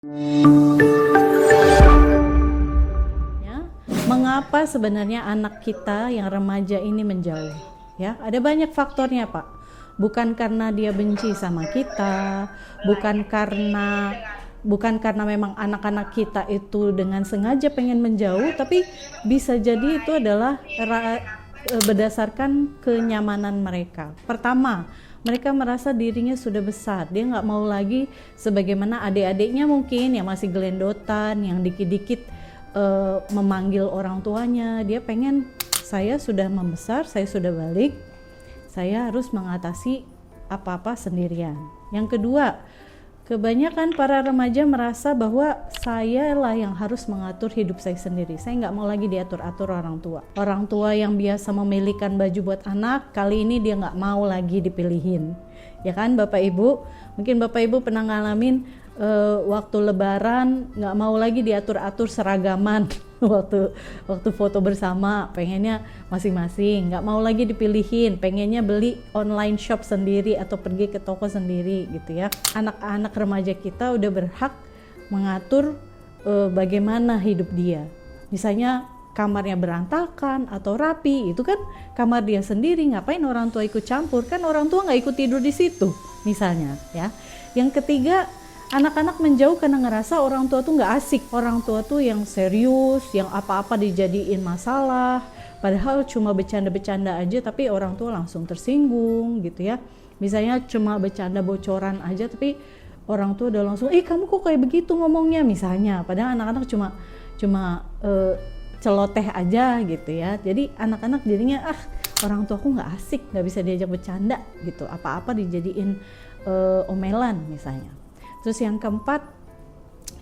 Ya, mengapa sebenarnya anak kita yang remaja ini menjauh? Ya, ada banyak faktornya, Pak. Bukan karena dia benci sama kita, bukan karena memang anak-anak kita itu dengan sengaja pengen menjauh, tapi bisa jadi itu adalah berdasarkan kenyamanan mereka. Pertama, mereka merasa dirinya sudah besar, dia nggak mau lagi sebagaimana adik-adiknya mungkin yang masih gelendotan, yang dikit-dikit memanggil orang tuanya. Dia pengen, saya sudah membesar, saya sudah balik, saya harus mengatasi apa-apa sendirian. Yang kedua, kebanyakan para remaja merasa bahwa saya lah yang harus mengatur hidup saya sendiri. Saya nggak mau lagi diatur-atur orang tua. Orang tua yang biasa memilihkan baju buat anak, kali ini dia nggak mau lagi dipilihin. Ya kan Bapak Ibu? Mungkin Bapak Ibu pernah ngalamin waktu lebaran nggak mau lagi diatur-atur seragaman. waktu foto bersama pengennya masing-masing, nggak mau lagi dipilihin, pengennya beli online shop sendiri atau pergi ke toko sendiri gitu ya. Anak-anak remaja kita udah berhak mengatur bagaimana hidup dia. Misalnya kamarnya berantakan atau rapi, itu kan kamar dia sendiri, ngapain orang tua ikut campur? Kan orang tua nggak ikut tidur di situ misalnya ya. Yang ketiga, anak-anak menjauh karena ngerasa orang tua tuh nggak asik, orang tua tuh yang serius, yang apa-apa dijadiin masalah, padahal cuma bercanda-bercanda aja tapi orang tua langsung tersinggung gitu ya. Misalnya cuma bercanda bocoran aja tapi orang tua udah langsung, kamu kok kayak begitu ngomongnya misalnya, padahal anak-anak cuma celoteh aja gitu ya. Jadi anak-anak jadinya orang tuaku nggak asik, nggak bisa diajak bercanda gitu, apa-apa dijadiin omelan misalnya. Terus yang keempat,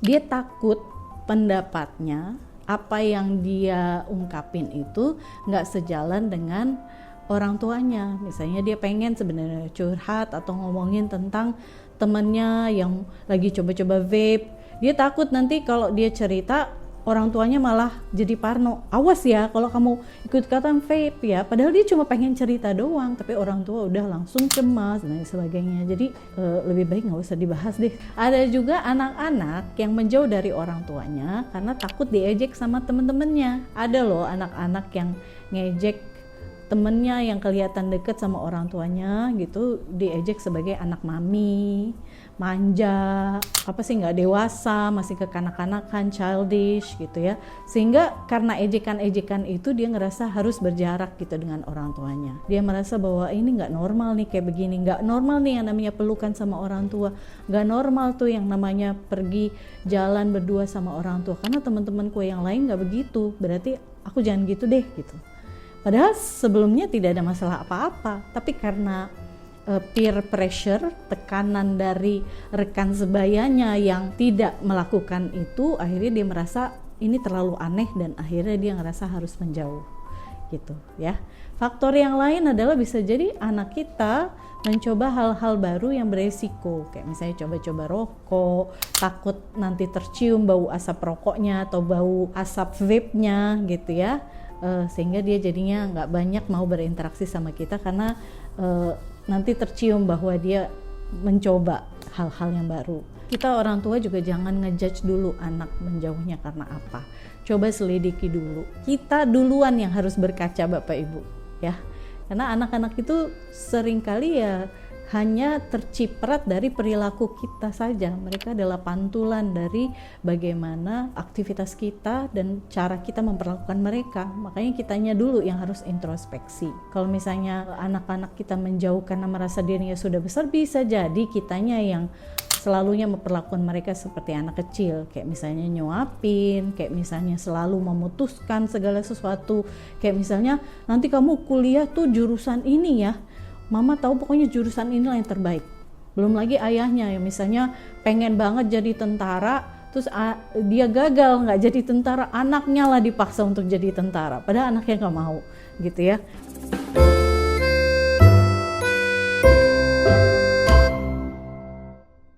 dia takut pendapatnya, apa yang dia ungkapin itu nggak sejalan dengan orang tuanya. Misalnya dia pengen sebenarnya curhat atau ngomongin tentang temennya yang lagi coba-coba vape. Dia takut nanti kalau dia cerita, orang tuanya malah jadi parno. Awas ya kalau kamu ikut-ikutan vape ya. Padahal dia cuma pengen cerita doang, tapi orang tua udah langsung cemas dan sebagainya. Jadi lebih baik nggak usah dibahas deh. Ada juga anak-anak yang menjauh dari orang tuanya karena takut diejek sama temen-temennya. Ada loh anak-anak yang ngejek temennya yang kelihatan deket sama orang tuanya gitu, diejek sebagai anak mami, manja, apa sih nggak dewasa, masih kekanak-kanakan, childish gitu ya. Sehingga karena ejekan-ejekan itu dia ngerasa harus berjarak gitu dengan orang tuanya. Dia merasa bahwa ini nggak normal nih kayak begini, nggak normal nih yang namanya pelukan sama orang tua, nggak normal tuh yang namanya pergi jalan berdua sama orang tua, karena teman-temanku yang lain nggak begitu, berarti aku jangan gitu deh gitu. Padahal sebelumnya tidak ada masalah apa-apa, tapi karena peer pressure, tekanan dari rekan sebayanya yang tidak melakukan itu, akhirnya dia merasa ini terlalu aneh dan akhirnya dia ngerasa harus menjauh gitu ya. Faktor yang lain adalah bisa jadi anak kita mencoba hal-hal baru yang beresiko, kayak misalnya coba-coba rokok, takut nanti tercium bau asap rokoknya atau bau asap vape-nya gitu ya. Sehingga dia jadinya nggak banyak mau berinteraksi sama kita karena nanti tercium bahwa dia mencoba hal-hal yang baru. Kita orang tua juga jangan ngejudge dulu anak menjauhnya karena apa. Coba selidiki dulu. Kita duluan yang harus berkaca Bapak Ibu ya. Karena anak-anak itu seringkali ya hanya terciprat dari perilaku kita saja. Mereka adalah pantulan dari bagaimana aktivitas kita dan cara kita memperlakukan mereka. Makanya kitanya dulu yang harus introspeksi. Kalau misalnya anak-anak kita menjauh karena merasa dirinya sudah besar, bisa jadi kitanya yang selalunya memperlakukan mereka seperti anak kecil, kayak misalnya nyuapin, kayak misalnya selalu memutuskan segala sesuatu, kayak misalnya nanti kamu kuliah tuh jurusan ini ya, mama tahu pokoknya jurusan inilah yang terbaik. Belum lagi ayahnya yang misalnya pengen banget jadi tentara, terus dia gagal nggak jadi tentara, anaknya lah dipaksa untuk jadi tentara, padahal anaknya nggak mau gitu ya.